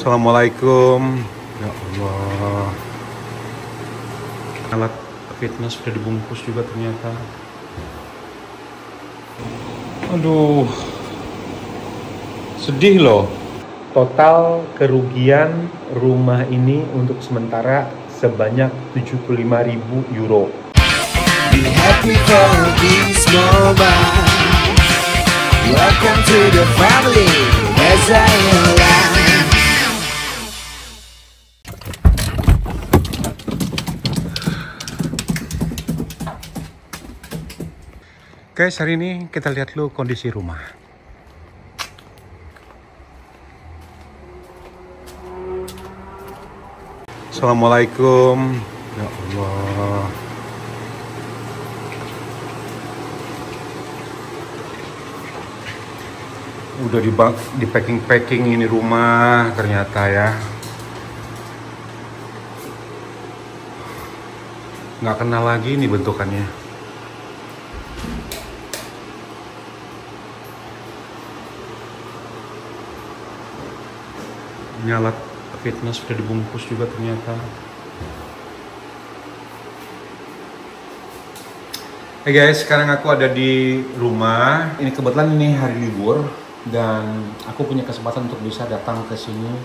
Assalamualaikum. Ya Allah. Alat fitness sudah dibungkus juga ternyata. Aduh. Sedih loh. Total kerugian rumah ini untuk sementara sebanyak 75.000 euro. Be happy for this moment. Welcome to the family. As I am. Guys, hari ini kita lihat dulu kondisi rumah. Assalamualaikum. Ya Allah. Udah di packing ini rumah ternyata ya. Nggak kenal lagi nih bentukannya. Ini alat fitness sudah dibungkus juga ternyata. Hey guys, sekarang aku ada di rumah. Ini kebetulan ini hari libur dan aku punya kesempatan untuk bisa datang ke sini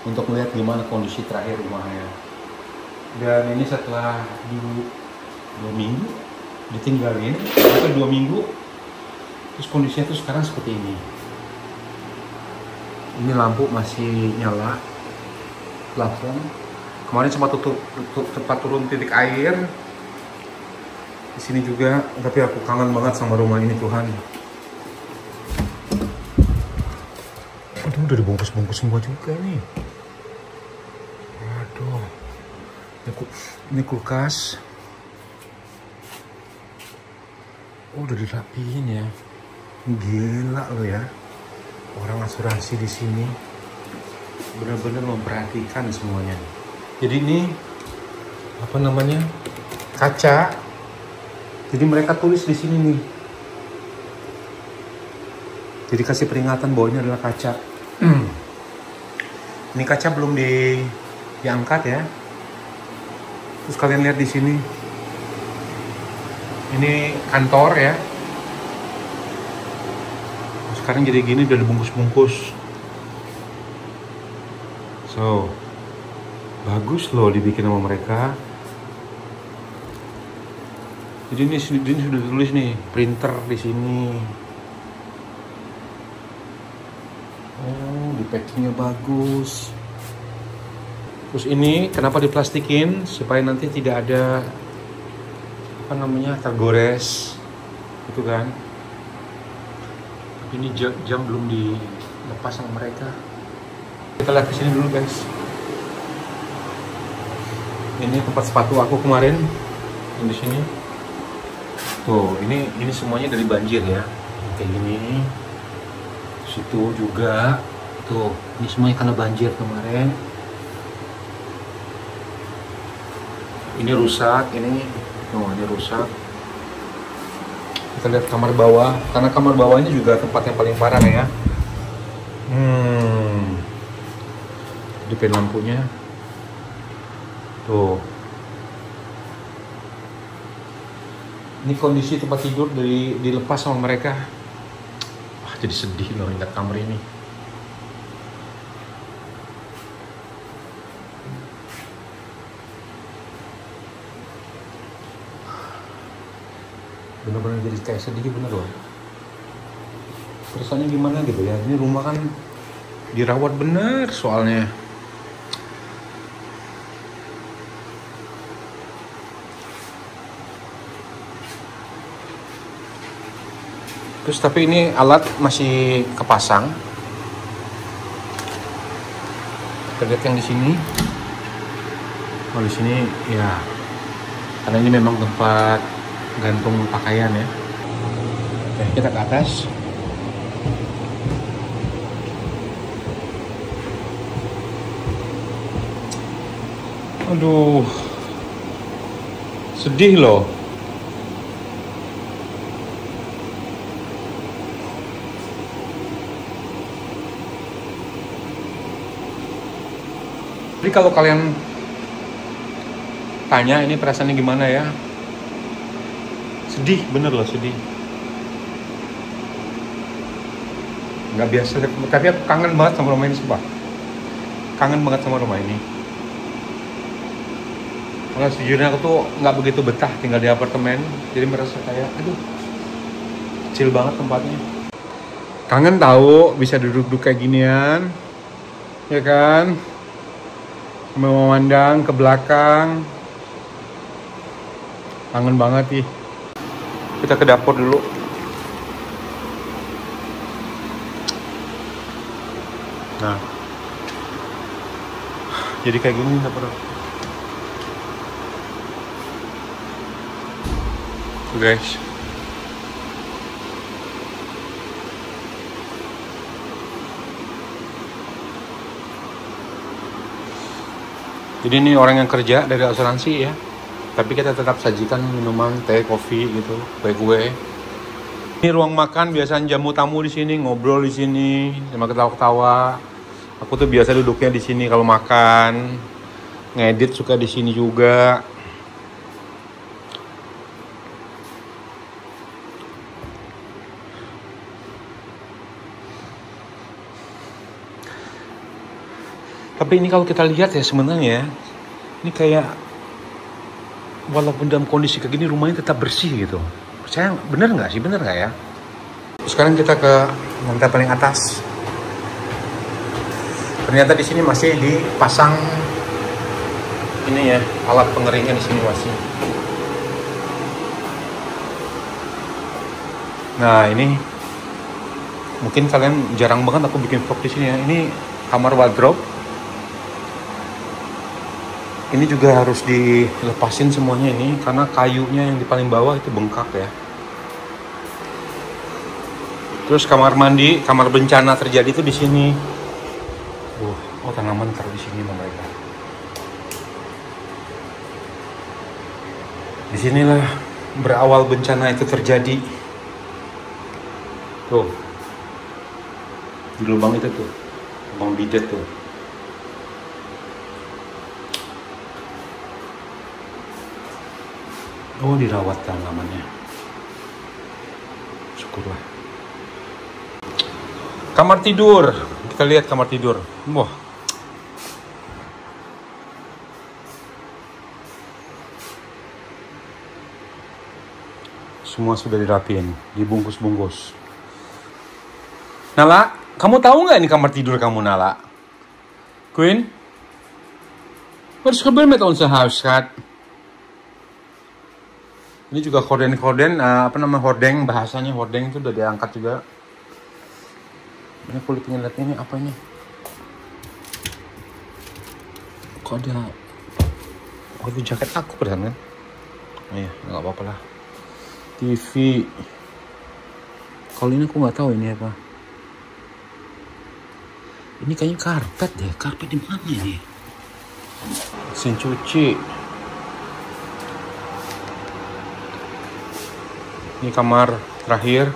untuk melihat gimana kondisi terakhir rumahnya. Dan ini setelah 2 minggu ditinggalin, atau 2 minggu, terus kondisinya tuh sekarang seperti ini. Ini lampu masih nyala, plafon. Kemarin sempat tempat turun titik air. Di sini juga, tapi aku kangen banget sama rumah ini, Tuhan. Aduh, udah dibungkus-bungkus semua juga nih. Waduh, ini kulkas. Oh, udah dirapiin ya. Gila lo ya. Orang asuransi di sini benar-benar memperhatikan semuanya. Jadi ini apa namanya, kaca. Jadi mereka tulis di sini nih. Jadi kasih peringatan bahwa ini adalah kaca. Ini kaca belum diangkat ya. Terus kalian lihat di sini. Ini kantor ya. Sekarang jadi gini, udah dibungkus-bungkus. So, bagus loh dibikin sama mereka. Jadi ini sudah ditulis nih, printer di sini. Oh, di packingnya bagus. Terus ini kenapa diplastikin? Supaya nanti tidak ada apa namanya, tergores, gitu kan? Ini jam belum dilepas sama mereka. Kita lihat ke sini dulu guys. Ini tempat sepatu aku kemarin yang di sini. Tuh, ini semuanya dari banjir ya. Kayak gini. Situ juga. Tuh, ini semuanya karena banjir kemarin. Ini rusak, ini rusak. Kita lihat kamar bawah, karena kamar bawah ini juga tempat yang paling parah ya. Hidupin lampunya. Tuh. Ini kondisi tempat tidur dilepas sama mereka. Wah, jadi sedih loh ingat kamar ini. Bener-bener jadi kayak sedih, bener loh. Terusannya gimana gitu ya. Ini rumah kan dirawat bener soalnya. Terus tapi ini alat masih kepasang. Kita lihat yang di sini. Oh, di sini ya. Karena ini memang tempat gantung pakaian ya. Oke, kita ke atas. Aduh, sedih loh. Jadi kalau kalian tanya ini perasaannya gimana ya? Sedih, bener loh sedih. Nggak biasa, tapi aku kangen banget sama rumah ini sumpah. Kangen banget sama rumah ini. Karena sejujurnya aku tuh nggak begitu betah tinggal di apartemen, jadi merasa kayak, aduh, kecil banget tempatnya. Kangen tahu bisa duduk-duduk kayak ginian, ya kan? Memandang ke belakang. Kangen banget nih. Kita ke dapur dulu. Nah, jadi kayak gini dapur. Guys, jadi ini orang yang kerja dari asuransi ya, tapi kita tetap sajikan minuman, teh, kopi gitu, kue-kue. Ini ruang makan, biasanya jamu tamu di sini, ngobrol di sini, sama ketawa-ketawa. Aku tuh biasa duduknya di sini kalau makan, ngedit suka di sini juga. Tapi ini kalau kita lihat ya sebenarnya ini kayak walaupun dalam kondisi kayak gini rumahnya tetap bersih gitu. Saya bener nggak sih, bener nggak ya? Sekarang kita ke lantai paling atas. Ternyata di sini masih dipasang ini ya, alat pengeringnya di sini masih. Nah ini mungkin kalian jarang banget aku bikin vlog di sini ya. Ini kamar wardrobe. Ini juga harus dilepasin semuanya ini karena kayunya yang di paling bawah itu bengkak ya. Terus kamar mandi, kamar bencana terjadi itu di sini. Oh tanaman taruh di sini mereka. Di sinilah berawal bencana itu terjadi. Tuh. Di lubang itu tuh. Lubang bidet tuh. Oh dirawat tanamannya. Syukurlah. Kamar tidur. Kita lihat kamar tidur. Wah. Semua sudah dirapiin, dibungkus-bungkus. Nala, kamu tahu nggak ini kamar tidur kamu, Nala? Queen? Wat is gebeurd met onze huiskat? Ini juga horden, apa nama hordeng, bahasanya hordeng itu udah diangkat juga. Ini kulit pengen lihat ini apa ini? Kok ada? Oh itu jaket aku perasaan kan? Oh iya, nggak apa-apa lah. TV. Kalau ini aku nggak tahu ini apa. Ini kayaknya karpet deh. Karpet di mana ini? Mesin cuci. Ini kamar terakhir.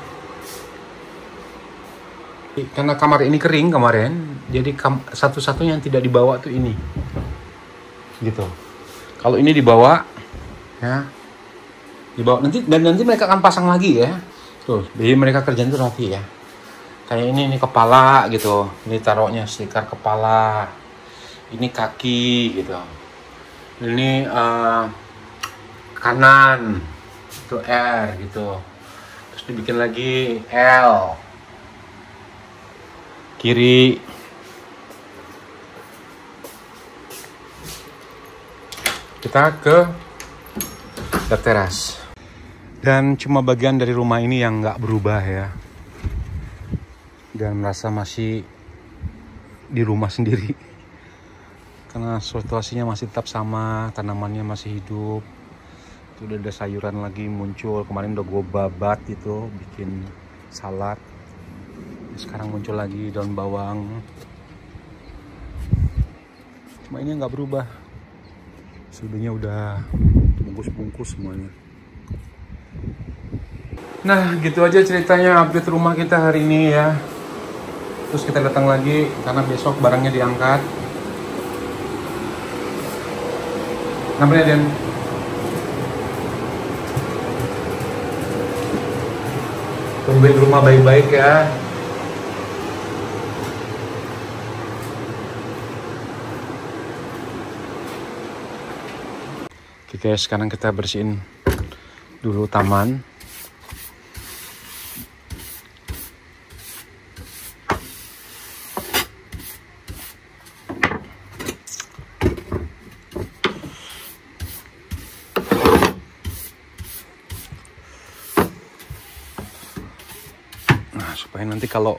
Karena kamar ini kering kemarin, jadi satu-satunya yang tidak dibawa tuh ini. Gitu. Kalau ini dibawa, ya, dibawa nanti mereka akan pasang lagi ya. Tuh, jadi mereka kerjaan itu rapi ya. Kayak ini kepala gitu. Ini taruhnya stiker kepala. Ini kaki gitu. Ini kanan. Itu R gitu. Terus dibikin lagi L. Kiri. Kita ke teras. Dan cuma bagian dari rumah ini yang nggak berubah ya. Dan merasa masih di rumah sendiri. Karena situasinya masih tetap sama, tanamannya masih hidup. Itu udah ada sayuran lagi muncul. Kemarin udah gue babat itu, bikin salad. Sekarang muncul lagi daun bawang. Cuma ini nggak berubah. Selebihnya udah bungkus-bungkus semuanya. Nah gitu aja ceritanya update rumah kita hari ini ya. Terus kita datang lagi karena besok barangnya diangkat. Namanya Den. Tungguin rumah baik-baik ya. Oke guys, sekarang kita bersihin dulu taman. Nah, supaya nanti kalau,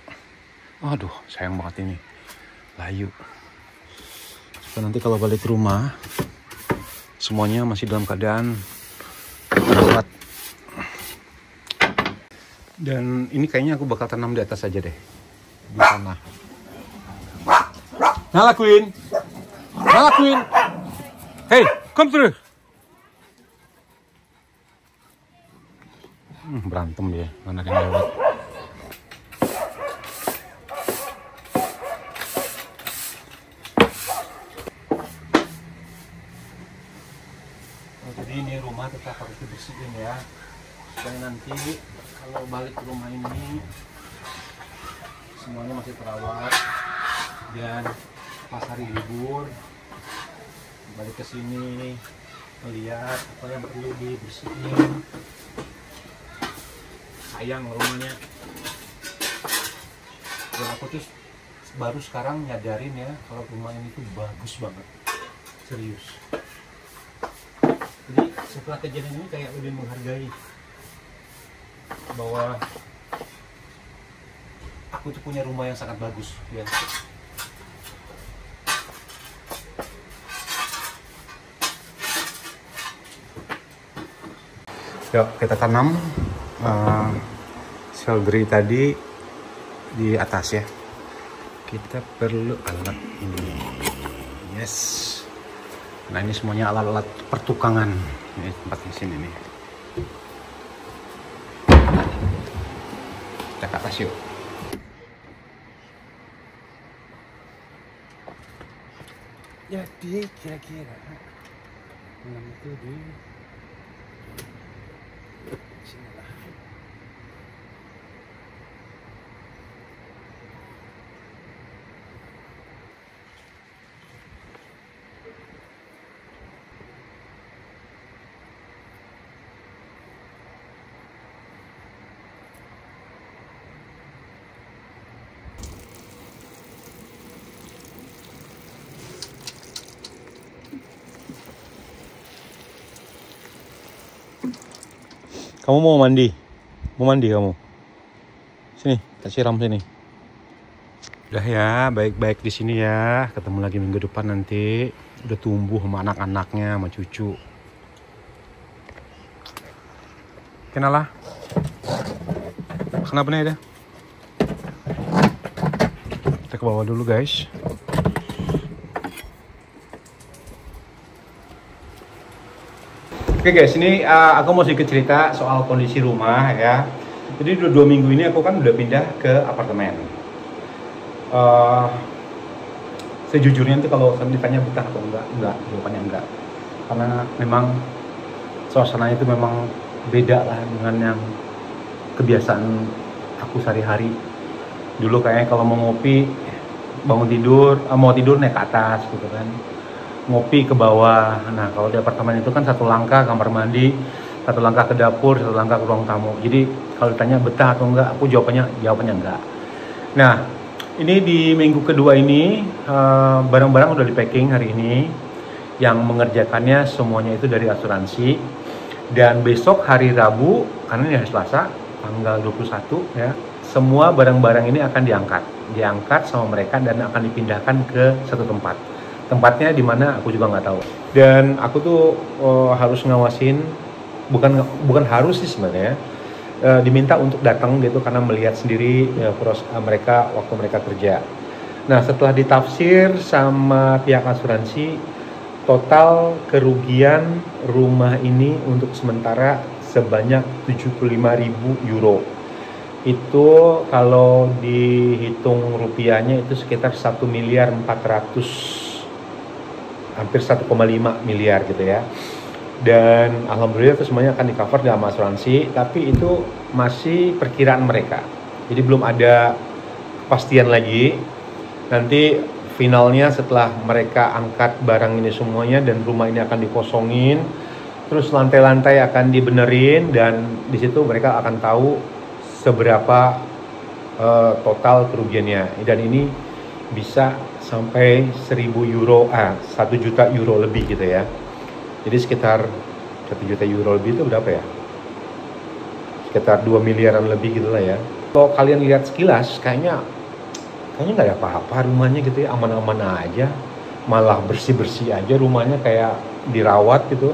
aduh sayang banget ini layu. Supaya nanti kalau balik rumah semuanya masih dalam keadaan terawat. Dan ini kayaknya aku bakal tanam di atas aja deh, di tanah. Nala Queen, Nala Queen, hey, come through. Berantem dia, anak yang lewat. Jadi ini rumah tetap harus dibersihin ya, supaya nanti kalau balik ke rumah ini semuanya masih terawat. Dan pas hari libur balik ke sini melihat apa yang perlu dibersihin. Sayang rumahnya. Dan aku tuh baru sekarang nyadarin ya kalau rumah ini tuh bagus banget, serius. Jadi setelah kejadian ini kayak lebih menghargai bahwa aku tuh punya rumah yang sangat bagus ya. Yuk kita tanam seledri tadi di atas ya. Kita perlu alat ini. Yes. Nah ini semuanya alat-alat pertukangan. Ini tempat di sini nih. Kita ke atas yuk. Jadi kira-kira itu di sini lah. Kamu mau mandi? Mau mandi kamu? Sini, tak siram sini. Udah ya, baik-baik di sini ya. Ketemu lagi minggu depan nanti. Udah tumbuh sama anak-anaknya, sama cucu. Kenal lah. Kenapa nih ada? Kita ke bawah dulu guys. Oke guys, ini aku mau sedikit cerita soal kondisi rumah ya. Jadi udah 2 minggu ini aku kan udah pindah ke apartemen. Sejujurnya tuh kalau ditanya betah atau enggak, jawabannya enggak. Karena memang suasananya itu memang beda lah dengan yang kebiasaan aku sehari-hari. Dulu kayaknya kalau mau ngopi, bangun tidur, mau tidur naik ke atas gitu kan. Ngopi ke bawah. Nah kalau di apartemen itu kan satu langkah kamar mandi, satu langkah ke dapur, satu langkah ke ruang tamu. Jadi kalau ditanya betah atau enggak, aku jawabannya enggak. Nah ini di minggu kedua ini barang-barang udah di packing hari ini. Yang mengerjakannya semuanya itu dari asuransi. Dan besok hari Rabu, karena ini hari Selasa tanggal 21 ya, semua barang-barang ini akan diangkat sama mereka dan akan dipindahkan ke satu tempat. Tempatnya di mana aku juga nggak tahu. Dan aku tuh harus ngawasin, bukan harus sih sebenarnya, diminta untuk datang gitu karena melihat sendiri mereka waktu mereka kerja. Nah setelah ditafsir sama pihak asuransi, total kerugian rumah ini untuk sementara sebanyak 75.000 euro. Itu kalau dihitung rupiahnya itu sekitar 1.400.000 hampir 1,5 miliar gitu ya. Dan alhamdulillah itu semuanya akan di-cover dalam asuransi, tapi itu masih perkiraan mereka. Jadi belum ada kepastian lagi. Nanti finalnya setelah mereka angkat barang ini semuanya dan rumah ini akan dikosongin, terus lantai-lantai akan dibenerin, dan di situ mereka akan tahu seberapa total kerugiannya. Dan ini bisa sampai 1.000 euro, 1 juta euro lebih gitu ya. Jadi sekitar 1 juta euro lebih itu berapa ya? Sekitar 2 miliaran lebih gitu lah ya. Kalau kalian lihat sekilas, kayaknya nggak ada apa-apa rumahnya gitu ya, aman-aman aja. Malah bersih-bersih aja rumahnya, kayak dirawat gitu.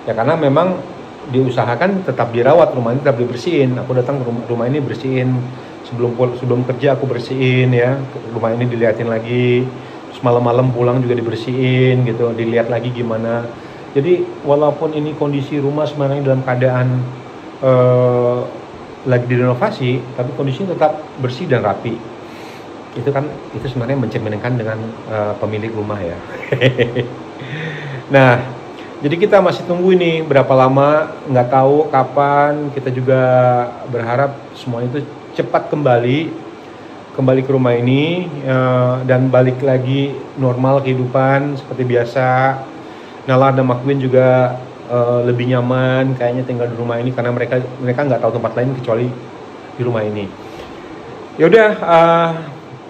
Ya karena memang diusahakan tetap dirawat, rumah ini tetap dibersihin. Aku datang ke rumah ini bersihin. Sebelum kerja aku bersihin ya, rumah ini diliatin lagi, terus malam-malam pulang juga dibersihin gitu, dilihat lagi gimana. Jadi walaupun ini kondisi rumah sebenarnya dalam keadaan lagi direnovasi, tapi kondisinya tetap bersih dan rapi. Itu sebenarnya mencerminkan dengan pemilik rumah ya. Nah, jadi kita masih tunggu ini berapa lama, nggak tahu kapan. Kita juga berharap semua itu cepat kembali ke rumah ini dan balik lagi normal kehidupan seperti biasa. Nala dan McQueen juga lebih nyaman kayaknya tinggal di rumah ini karena mereka nggak tahu tempat lain kecuali di rumah ini. Ya udah,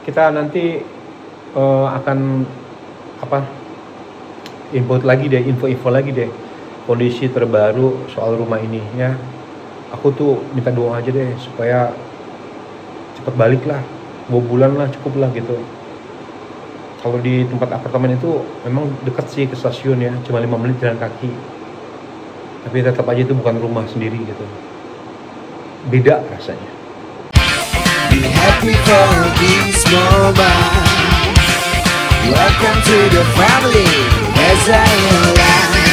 kita nanti akan info lagi deh kondisi terbaru soal rumah ini ya. Aku tuh minta doa aja deh supaya cepet balik lah, 2 bulan lah cukup lah gitu. Kalau di tempat apartemen itu memang dekat sih ke stasiun ya, cuma 5 menit jalan kaki. Tapi tetap aja itu bukan rumah sendiri gitu. Beda rasanya. Be happy for this moment. Welcome to the family, as I am.